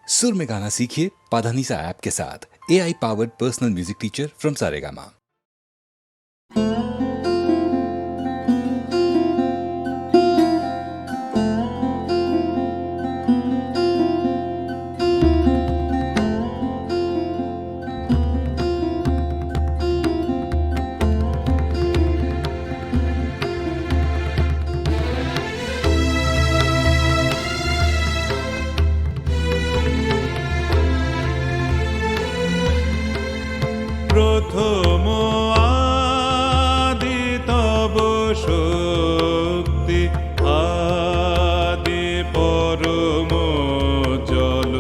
सुर में गाना सीखिए पाधानीसा ऐप के साथ। AI powered personal music teacher from Saregama. প্রথম আদি তব শক্তি, আদি পরম জল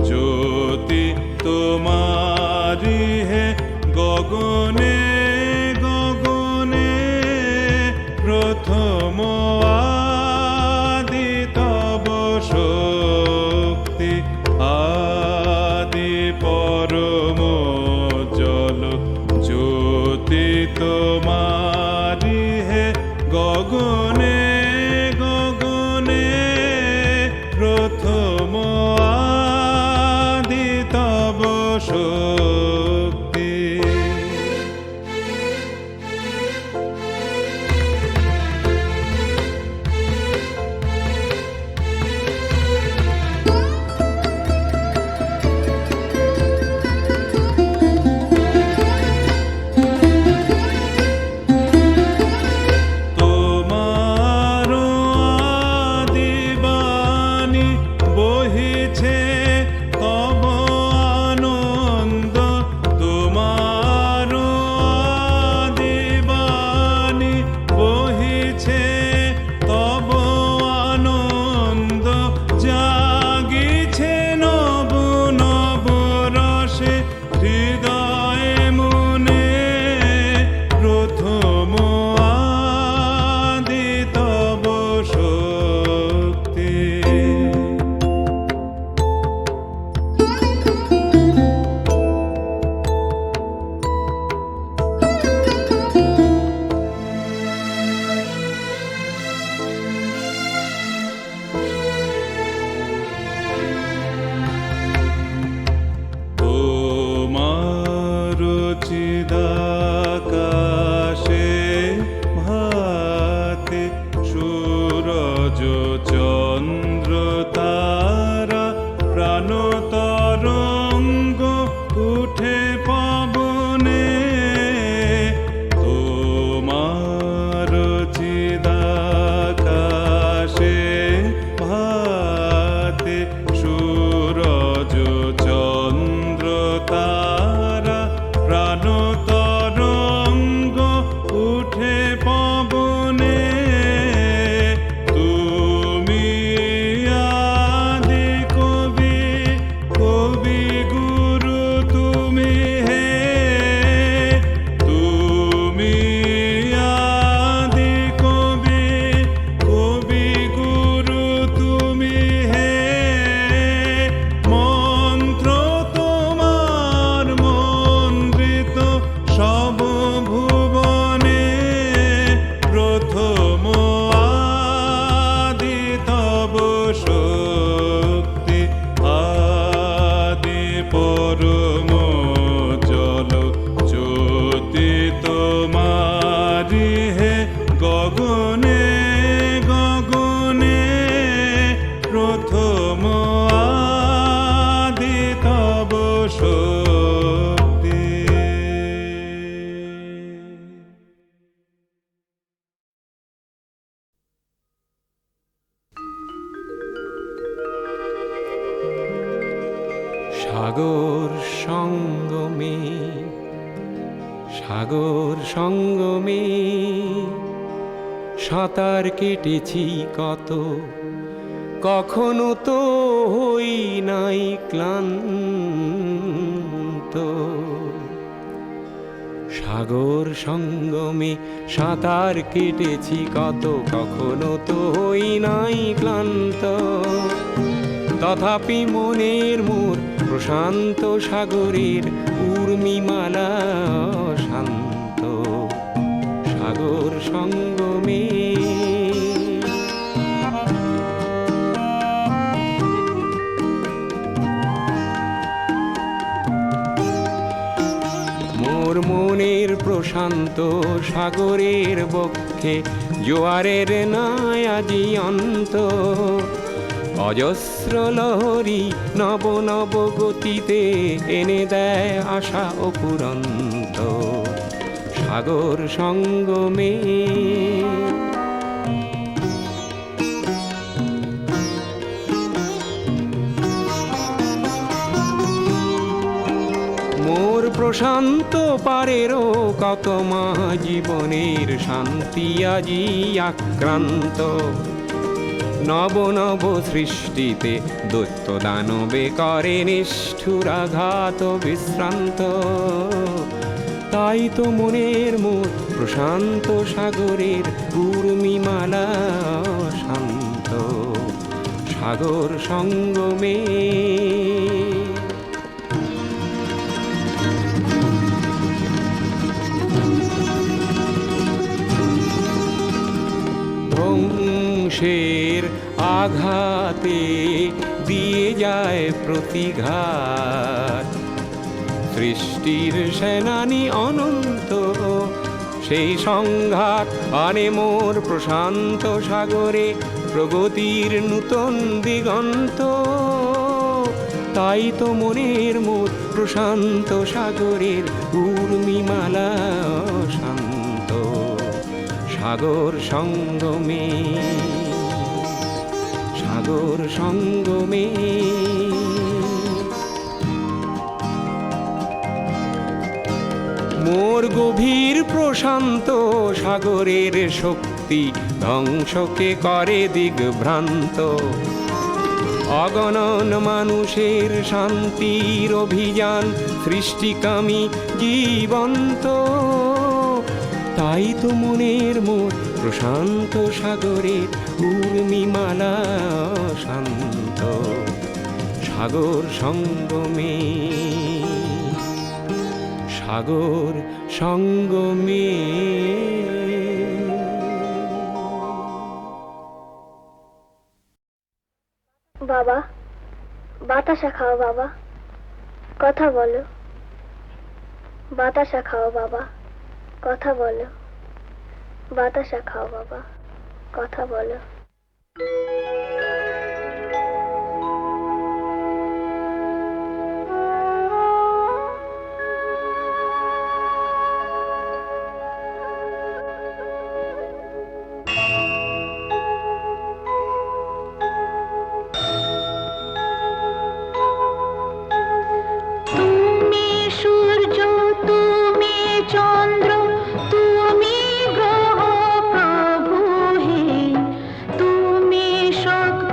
জ্যোতি তোমারি হে গগনে গগনে। প্রথম আদি তব শক্তি, আদি পরম জল জ্যোতি তোমারি হে গগনে গগনে। প্রথম আদি তব শক্তি। চিদাকাশে ভাতে সূরজ চন্দ্র তারা, প্রাণ তরঙ্গ উঠে পবনে। তোমার চিদাকাশে ভাতে সূরজ চন্দ্র তারা, প্রাণ তরঙ্গ উঠে পবনে। তুমি আদি কবি, কবি গুরু তুমি হে। তুমি আদি কবি, কবি গুরু তুমি হে। মন্ত্র তোমার মন্ত্রিত সব ভুবনে। প্রথম আদি তব শক্তি, আদি পরম জল জ্যোতি তোমারি হে গগনে গগনে। প্রথম আদি তব শক্তি। সাগর সঙ্গমে, সাগর সঙ্গমে সাঁতার কেটেছি কত, কখনো তো হই নাই ক্লান্ত। সাগর সঙ্গমে সাঁতার কেটেছি কত, কখনো তো হই নাই ক্লান্ত। তথাপি মনের মোর প্রশান্ত সাগরের উর্মিমালা শান্ত। সাগর সঙ্গমে প্রশান্ত সাগরের বক্ষে জোয়ারের নাই আজি অন্ত। অজস্র লহরী নব নব গতিতে এনে দেয় আশা অপুরন্ত সাগর সঙ্গমে। মোর প্রশান্ত পারেরও কত মা জীবনের শান্তি আজি আক্রান্ত। নব নব সৃষ্টিতে দৈত্য দানবে করে নিষ্ঠুরাঘাত বিশ্রান্ত। তাই তো মনের মোর প্রশান্ত সাগরের উর্মিমালা শান্ত সাগর সঙ্গমে। ধ্বংসের আঘাতে দিয়ে যায় প্রতিঘাত, সৃষ্টির সেনানি অনন্ত সেই সংঘাত আনে মোর প্রশান্ত সাগরে প্রগতির নূতন দিগন্ত। তাই তো মনের মোর প্রশান্ত সাগরের উর্মিমালা শান্ত সাগর সঙ্গমে সাগর সঙ্গমে। মোর গভীর প্রশান্ত সাগরের শক্তি ধ্বংসকে করে দিগ্ভ্রান্ত। অগণন মানুষের শান্তির অভিযান সৃষ্টিকামী জীবন্ত। তাই তো মনের মোর প্রশান্ত সাগরের উর্মিমালা শান্ত সাগর সঙ্গমে সাগর সঙ্গমে। বাবা, বাতাসা খাও বাবা, কথা বলো। বাতাসা খাও বাবা, কথা বলো। বাতাসা খাও বাবা, কথা বলো। শক্তি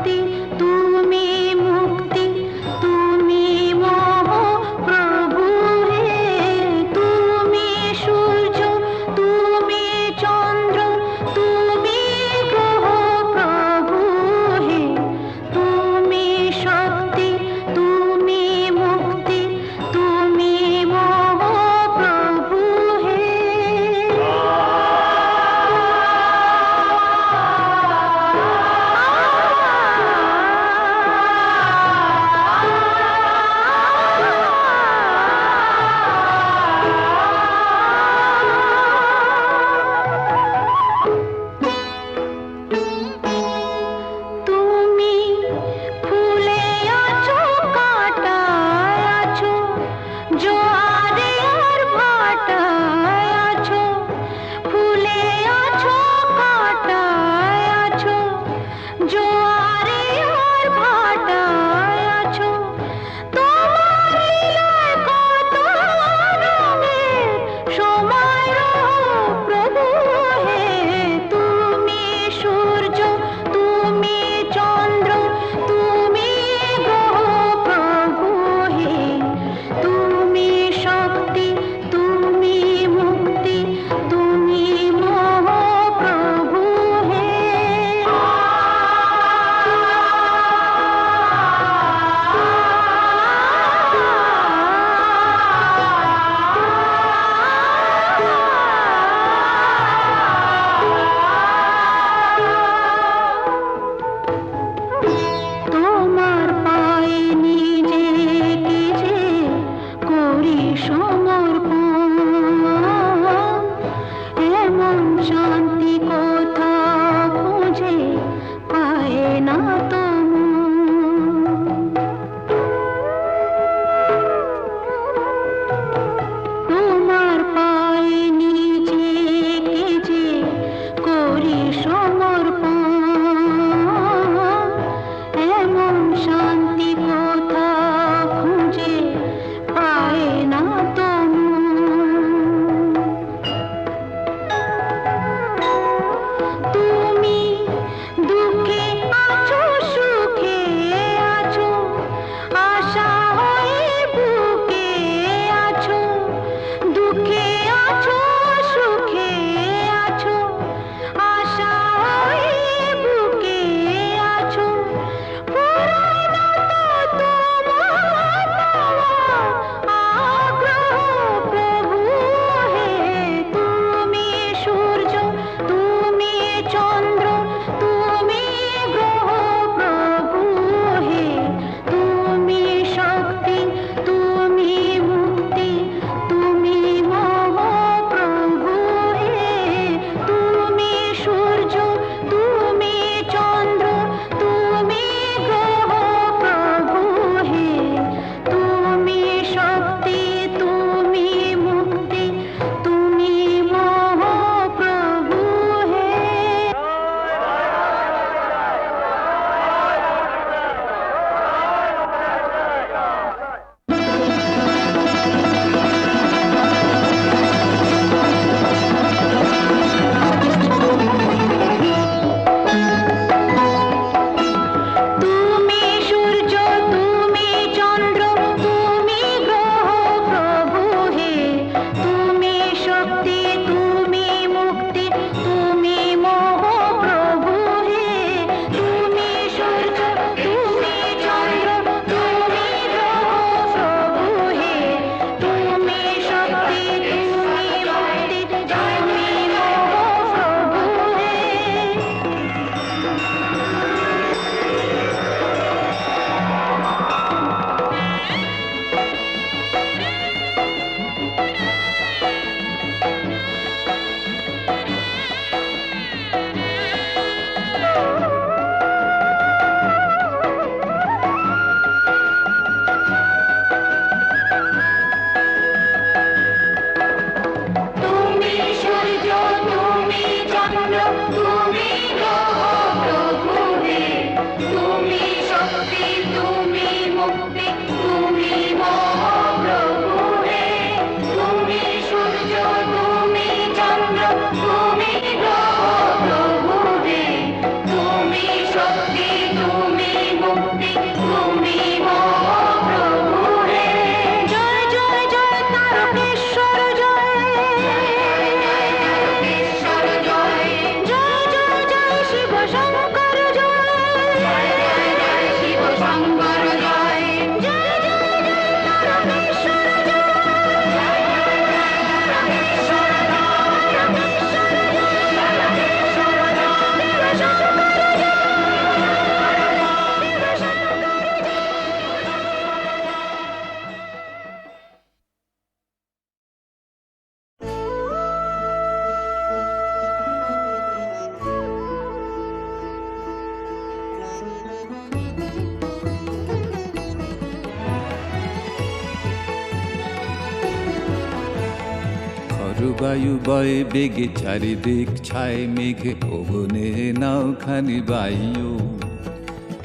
বায়ু বয়ে বেগে চারিদিক ছায় মেঘে ওবনে নাও খানি বাইও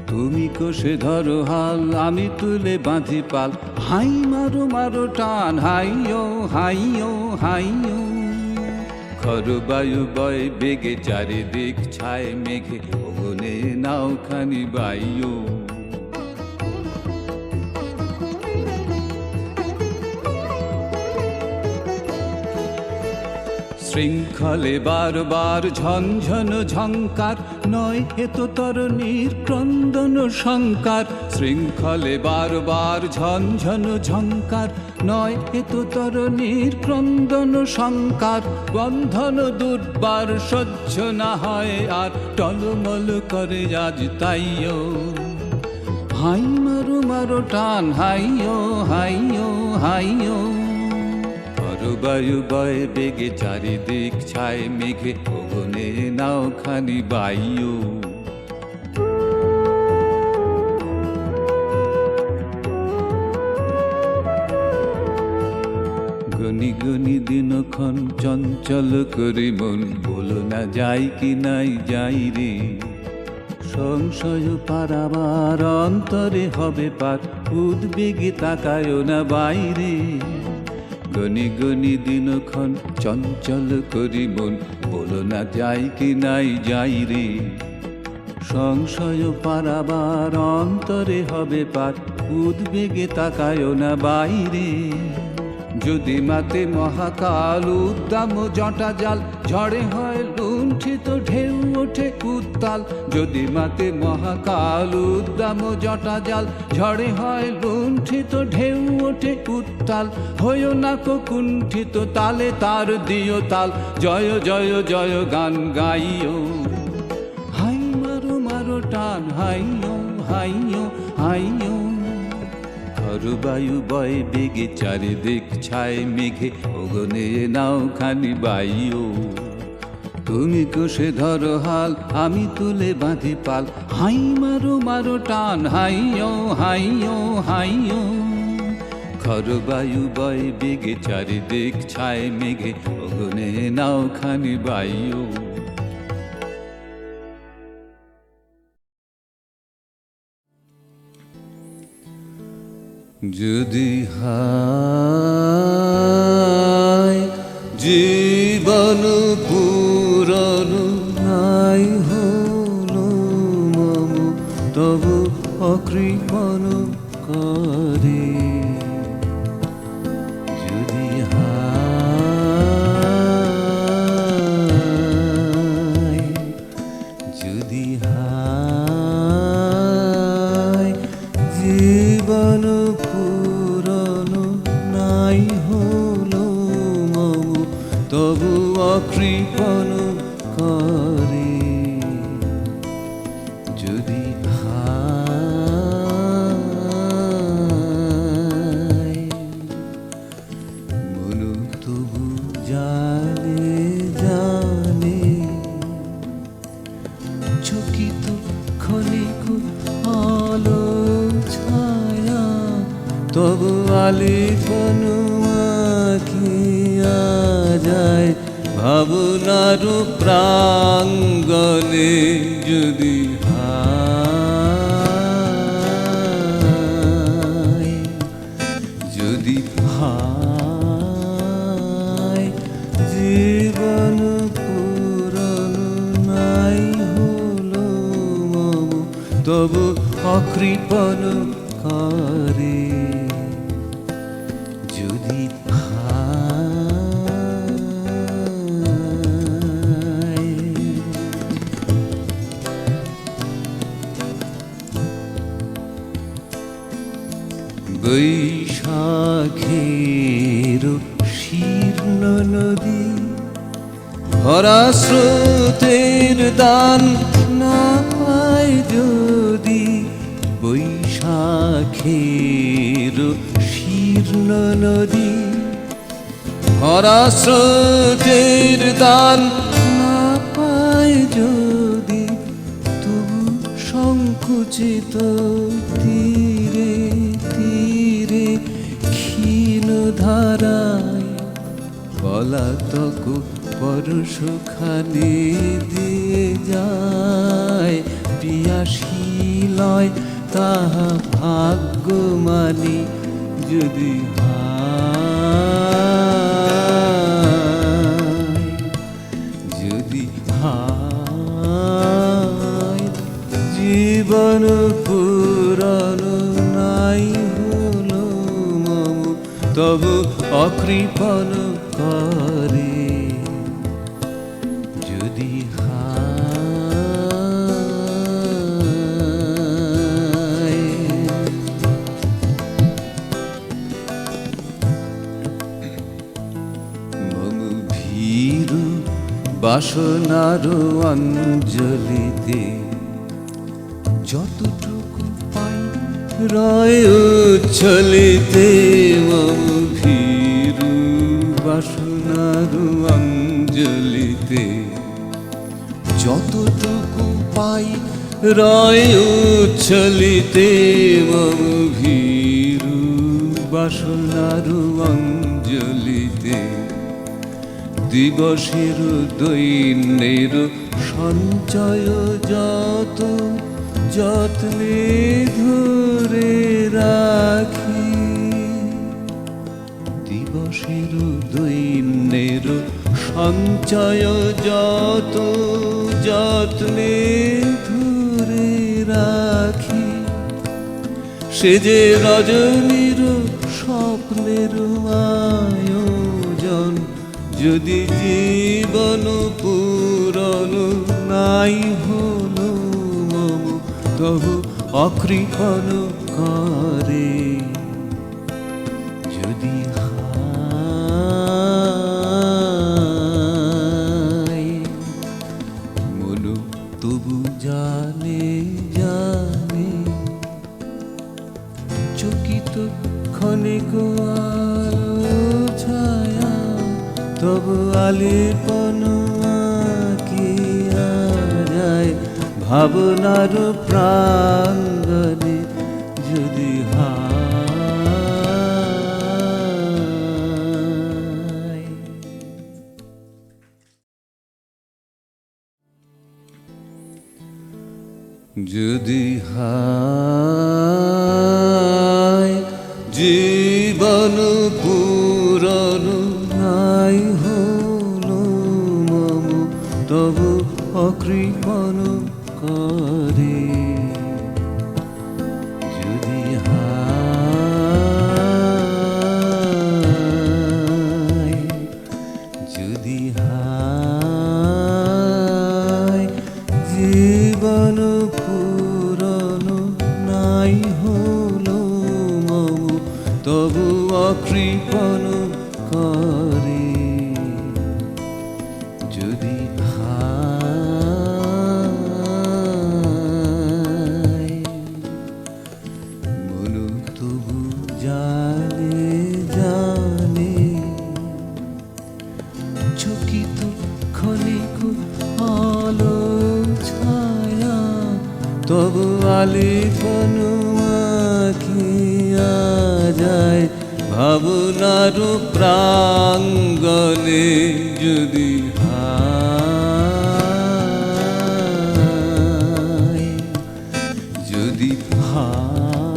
তুমি কষে ধরো হাল আমি তুলে বাঁধি পাল হাই মারো মারো টান হাইও হাইও হাইও খর বায়ু বয়ে বেগে চারিদিক ছায় মেঘে ওবনে নাও খানি বাইও শৃঙ্খলে বারবার ঝনঝন ঝঙ্কার নয় হেতু তরণীর ক্রন্দন শঙ্কার শৃঙ্খলে বারবার ঝনঝন ঝঙ্কার নয় হেতু তরণীর ক্রন্দন শঙ্কার বন্ধন দুর্বার সহ্য না হয় আর টলমল করে আজ তাইও হাই মারো মারো টান হাইও হাইও হাইও বায়ু বয়ে বেগে চারিদিক ছায় মেঘে ওগনে নাও খানি বাইও গনি গনি দিনক্ষণ চঞ্চল করি মন বলো না যাই কি নাই যাই রে সংশয় পারাবার অন্তরে হবে পার উদ্বেগে তাকায় না বাইরে গনি গনি দিনক্ষণ চঞ্চল করি মন বলো না যাই কি নাই যাই রে সংশয় পারাবার অন্তরে হবে পার উদ্বেগে তাকায় না বাইরে যদি মাতে মহাকাল উদ্দাম জটা জাল ঝড়ে হয় লুণ্ঠিত ঢেউ ওঠে উত্তাল যদি মাতে মহাকাল উদ্দাম জটা জাল ঝড়ে হয় লুণ্ঠিত ঢেউ ওঠে উত্তাল হইও না কো কুণ্ঠিত তালে তার দিও তাল জয় জয় জয় গান গাইও হাই মারো মারো টান হাইও হাইও হাইও বায়ু বয় বেগে চারিদিক ছায় মেঘে ওগনে নাও খানি বাইও তুমি কষে ধরো হাল আমি তুলে বাঁধি পাল হাই মারো মারো টান হাইও হাইও হাইও খর বায়ু বয় বেগে চারিদিক ছায় মেঘে ওগনে নাও খানি বাইও যদি হায় জীবন পূরণ নাই হলো মম তবু অকৃপণ করে যদি হায় যদি হায় জীবন তবু অকৃপণ করে যদি হায় মন তবু জানে জানে চকিত ক্ষণিক আলো ছায়া তবু আলিপন আঁকিয়া যায় ভাবনার প্রাঙ্গণে যদি হায় যদি হায় জীবন পূরণ নাই হলো মম তবু অকৃপণ করে যদি বৈশাখের শীর্ণ নদী ভরা স্রোতের দান না পায় যদি বৈশাখের শীর্ণ নদী ভরা স্রোতের দান না পায় যদি তবু সংকুচিত তীরে তীরে ক্ষীণ ধারায় পলাতক পরশখানি দিয়ে যায়, পিয়াসী লয় তাহা ভাগ্য মানি যদি যদি হায় জীবন পুরাণ নাই হলো মম তবু অকৃপণ করে যদি হায় মম ভীরু বাসনার অঞ্জলিতে যতটুকু পাই রয় উচ্ছলিতে মম ভীরু বাসনার অঞ্জলিতে যতটুকু পাই রয় উচ্ছলিতে মম ভীরু বাসনার অঞ্জলিতে দিবসের দৈন্যের সঞ্চয় যত যত্নে ধরে রাখি, দিবসের দৈন্যের সঞ্চয় যত যত্নে ধরে রাখি, সে যে রজনীর স্বপ্নের আয়োজন যদি জীবন পূরণ নাই হলো মম তবু অকৃপণ করে যদি হায় মন তবু জানে জানে চকিত ক্ষণিক আলো ছায়া তবু আলিপন আঁকিয়া যায় ভাবনার প্রাঙ্গণে যদি হায় যদি হায় জীবন পূরণ নাই হলো মম তবু অকৃপণ করে যদি হায় যদি হায় জীবন পূরণ নাই হলো মম তবু অকৃপণ করে যদি হায় মন তবু জানে জানে চকিত ক্ষণিক আলো ছায়া তবু আলিপন আঁকিয়া যায় ভাবনার প্রাঙ্গণে যদি হায় যদি হায়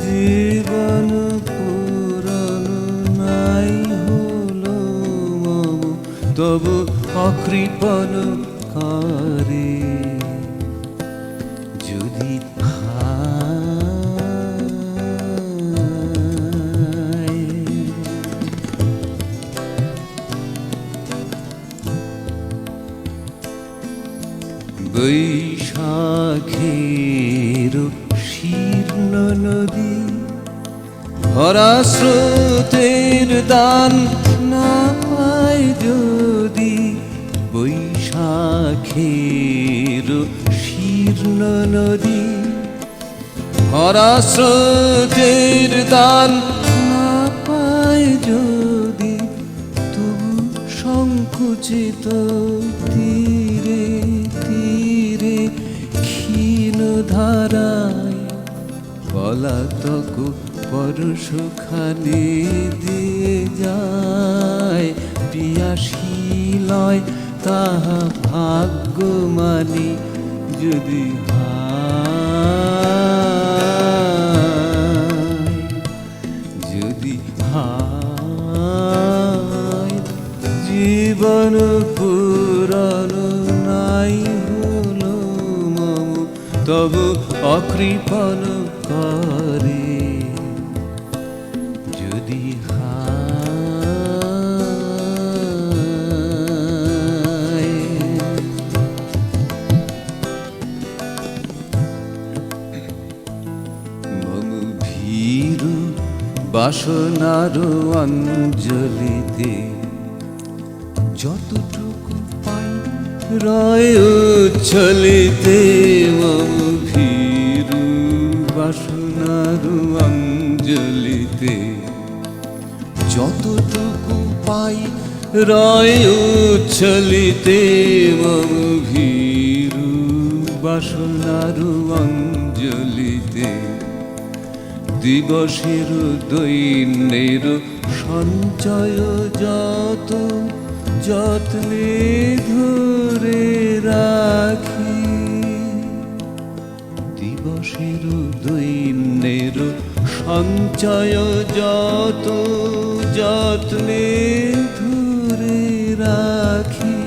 জীবন পূরণ নাই হলো মম তবু অকৃপণ করে যদি হায় বৈশাখের শীর্ণ নদী ভরা স্রোতের দান না পায় যদি বৈশাখের শীর্ণ নদী ভরা স্রোতের দান না পায় যদি তবু সংকুচিত তীরে তীরে ক্ষীণ ধারায় পলাতক পরশখানি দিয়ে যায়, পিয়াসী লয় তাহা ভাগ্য মানি যদি যদি জীবন পুরন নাই হলো মম, তবু অকৃপণ করে যদি মম ভীরু বাসনার অঞ্জলিতে যতটুকু পাই রয় উচ্ছলিতে, মম ভীরু বাসনার অঞ্জলিতে যতটুকু পাই রয় উচ্ছলিতে, মম ভীরু বাসনার অঞ্জলিতে দিবসের দৈন্যের সঞ্চয় যত যত্নে ধরে রাখি, দিবসের দৈন্যের সঞ্চয় যত যত্নে ধরে রাখি,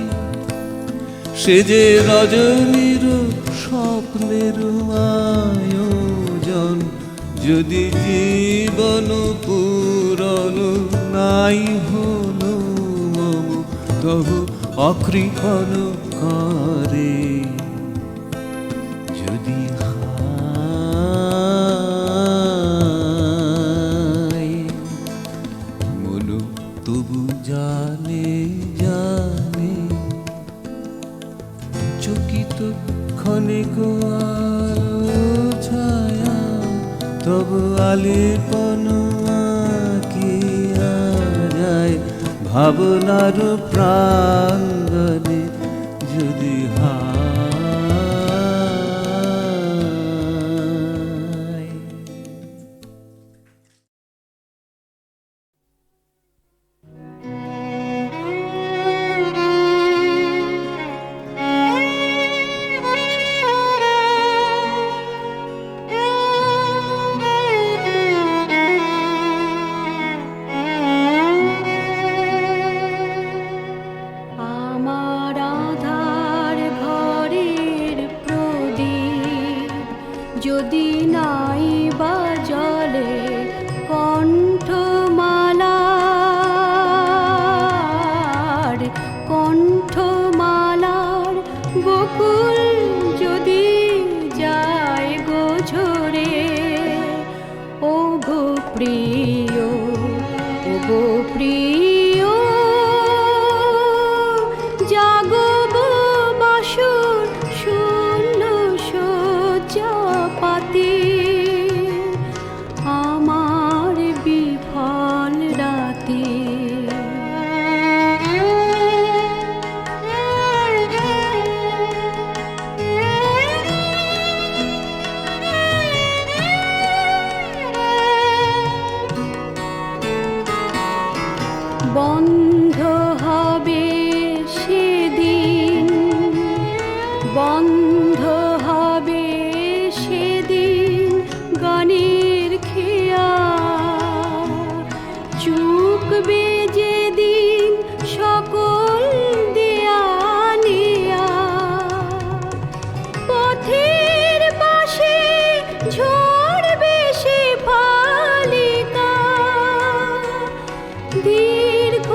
সে যে রজনীর স্বপ্নের আয়োজন যদি জীবন পূরণ নাই হলো মম, তবু অকৃপণ করে যদি মন তবু জানে জানে চকিত ক্ষণিক ছায়া, তবু আলিপন আঁকিয়া যায় ভাবনার প্রাঙ্গণে যদি যদি নাই বা জলে কণ্ঠমালার বকুল যদি যায় গো ঝরে, ও গো প্রিয়, ও গো প্রিয়, জাগো গো বাসর শূন্য শয্যা পাতি, আমার বিফল রাতে। বন্ধ হবে সেদিন, বন্ধ হবে সেদিন গানের খেয়া, চুকবে যেদিন সকল দেয়া নেয়া, পথের পাশে ঝরবে সে ফালিকা, দীর্ঘ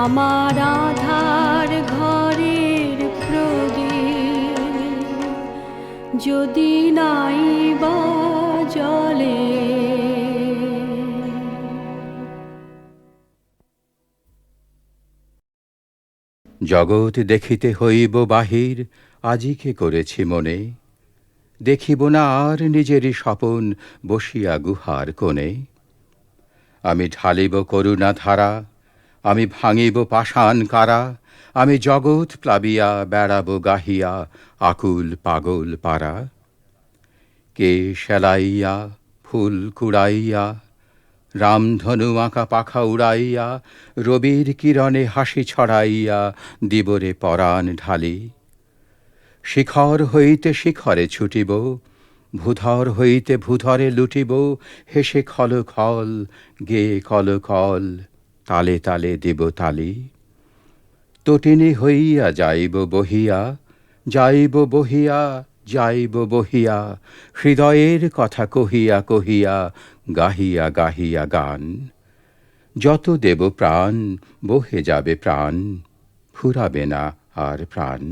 আমার আধার ঘরের প্রদীপ যদি নাই বা জলে। জগৎ দেখিতে হইব বাহির, আজিকে করেছি মনে, দেখিব না আর নিজেরই স্বপন বসিয়া গুহার কোণে। আমি ঢালিব করুণা ধারা, আমি ভাঙিব পাষাণ কারা, আমি জগৎ প্লাবিয়া বেড়াব গাহিয়া আকুল পাগল পারা। কে সেলাইয়া ফুল কুড়াইয়া, রামধনু আঁকা পাখা উড়াইয়া, রবির কিরণে হাসি ছড়াইয়া দিবরে পরাণ ঢালি। শিখর হইতে শিখরে ছুটিব, ভূধর হইতে ভূধরে লুটিব, হেসে খল খল গেয়ে কল কল, তালে তালে দেব তালি। তটিনী হইয়া যাইব বহিয়া, যাইব বহিয়া, যাইব বহিয়া, হৃদয়ের কথা কহিয়া কহিয়া, গাহিয়া গাহিয়া গান। যত দেব প্রাণ বহে যাবে প্রাণ, ফুরাবে না আর প্রাণ।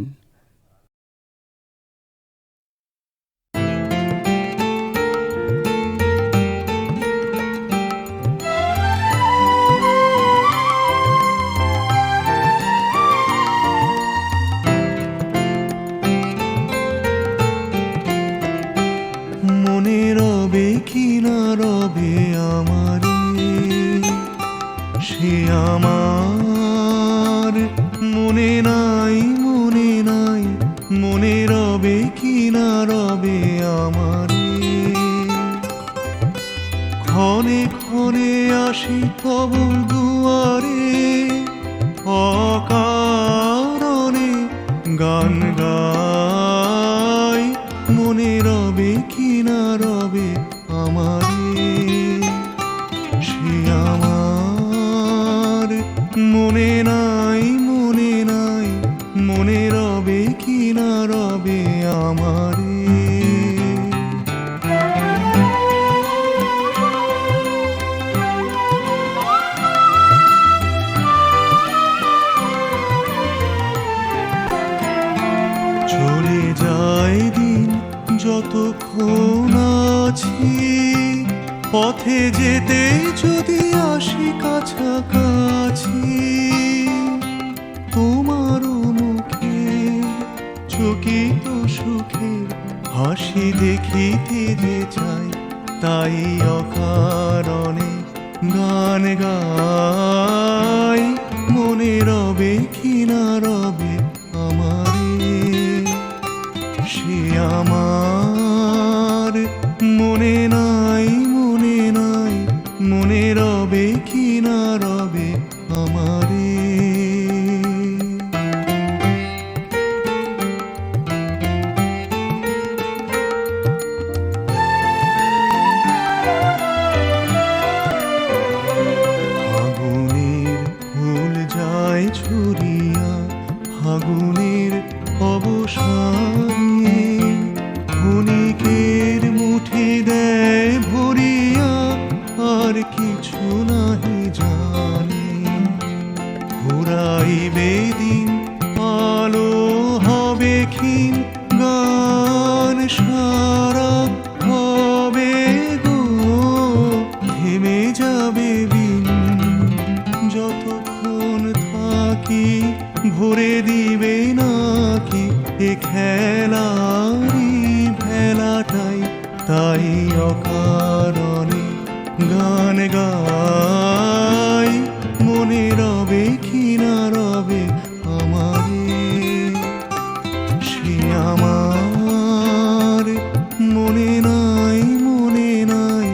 মনে রবে কি না রবে আমারে, সে আমার মনে নাই, মনে নাই, মনে রবে কি না রবে আমারে। ক্ষণে ক্ষণে আসি তব দুয়ারে, অকারণে গান গাই, মনে রবে কি না রবে আমারে। সে আমার মনে নাই, মনে নাই, মনে রবে কি না রবে আমারে। চলে যায় দিন যতক্ষণ আছি, পথে যেতে যদি আসি কাছাকাছি, তোমারও মুখে চকিত সুখের হাসি দেখিতে যে চাই, তাই অকারণে গান গাই, মনে রবে কি না রবে আমারে। সে আমার মনে নাই, মনে নাই, মনে রবে কি না রবে আমারে। ফাগুনের ফুল যায় ছুরিয়া, ফাগুনের অবসানে, ক্ষণিকের মুঠি দেয় ভরিয়া, আর কিছু নাহি জানি। ঘুরাইবে দিন আলো হবে ক্ষীণ, গান সারা হবে গো, থেমে যাবে বিন। যতক্ষণ থাকি ভরে দিবে নাকি এ খেলারি ভেলাটাই, তাই অকারণে গান গাই, মনে রবে কি না রবে আমারে। সে আমার মনে নাই, মনে নাই,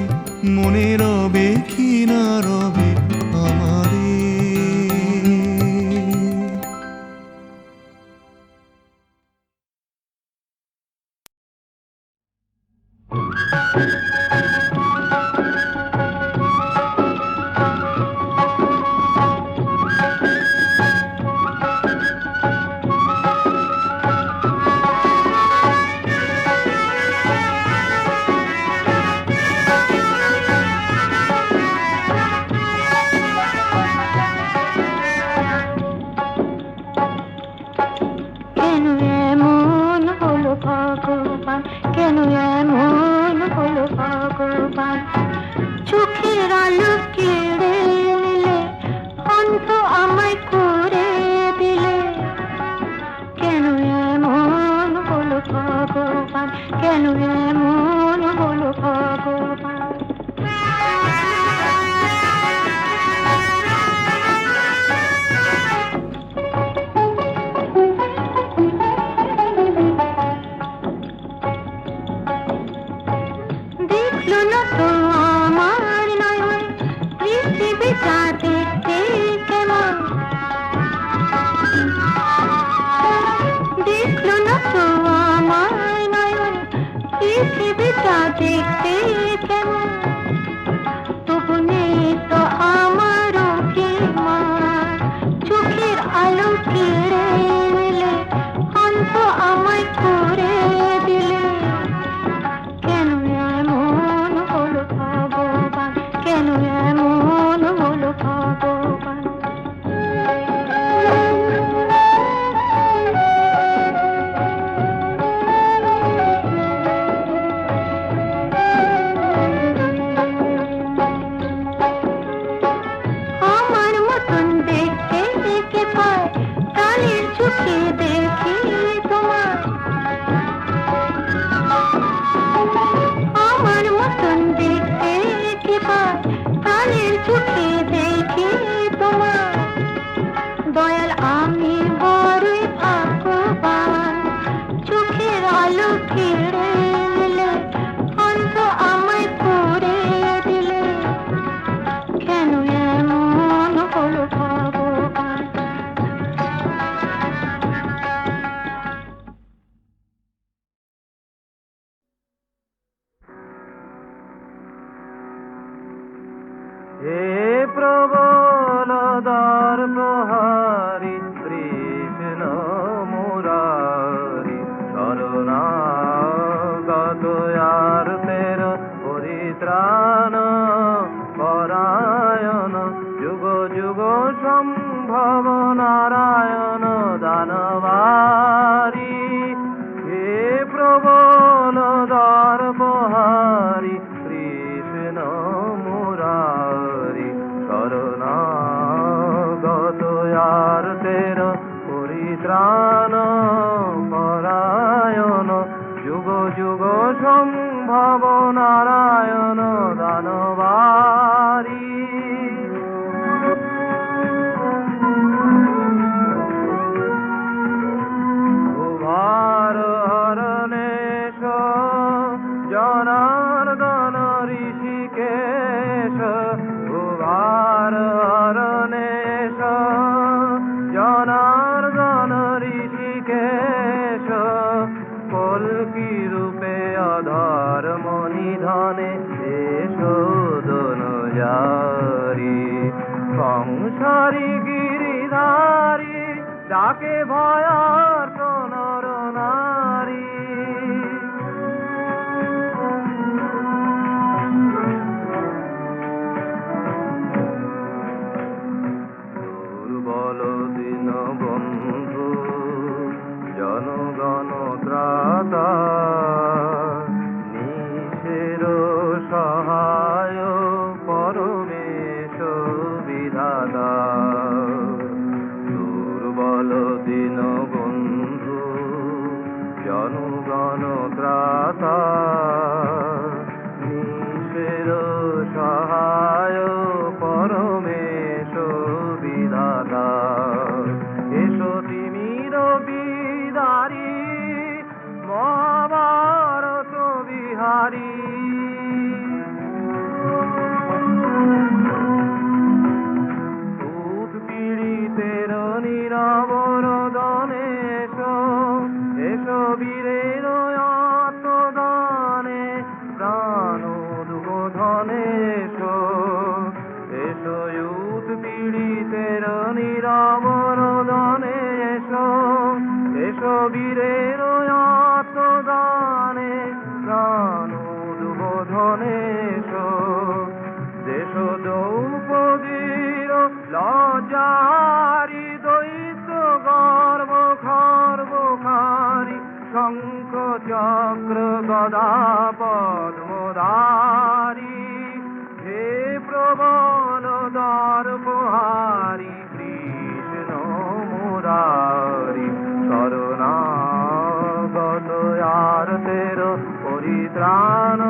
মনে রবে কি না রবে আমারে। এমন হলো ভগবান, চোখের আলো কেড়ে নিলে, অন্ত আমায় করে দিলে, কেন এমন হলো ভগবান, কেন এমন হলো ভগবান। দেখলো না তো আমার নয়ন পৃথিবীটা দেখতে কেমন, দেখলো না তো আমার নয়ন পৃথিবীটা দেখতে কেমন, তবু নেই তো আমার অভিমান, চোখের আলো কেড়ে নিলে, অন্ত আমায় করে দিলে, কেন এমন হলো ভগবান, কেন এমন হলো ভগবান। আমার মতন দেখতে কে পায়, কালের চোখে দেখি তোমার, আমার মতন দেখতে কে পায়, কালের চোখে দেখি তোমার, দয়াল আমি বড়ই ভাগ্যবান, চোখের আলো কেড়ে নিলে, অন্ত আমায় করে দিলে, কেন এমন হলো ভগবান। হে প্রবল দর্পহারি কৃষ্ণ মুরারি, শরণাগত আর তের পরিত্রাণ পরায়ণ, যুগ যুগ সম্ভব নারায়ণ দানবারি। হে প্রবল দর্পহারি কৃষ্ণ মুরারি, শরণাগত আর তের পরিত্রাণ পরায়ণ, যুগ যুগ সম্ভব নারায়ণ দানবারি। উভার হরণেশ জনার্দন ঋষিকেশ, উভার হরণেশ জনার্দন ঋষিকেশ, কল্কি রূপে অধর্ম নিধনে এসোদন জারি, সংসারী গিরিধারী ডাকে ভয়ার্ত নর নারী। দুর্বল দিন বন্ধু জনগণ ত্রাতা, নিশের সহায় পরমেশ বিধাতা। দুর্বল দিন বন্ধু জনগণ ত্রাতা, নিশের সহায় পরমেশ বিধাতা। এসো তিমির বিদারি মহাভারত বিহারী, উৎপীড়িতের নিরাবরদনে এসো বীরের আত্মদানে, প্রাণ দুর্বোধনে এসো উৎপীড়িতের নিরাবরদনে, এসো বীরের আত্মদানে, প্রাণ পদ্মধারী হে প্রবল দর্পহারী কৃষ্ণ মুরারি শরণাগত আর তেরো পরিত্রাণ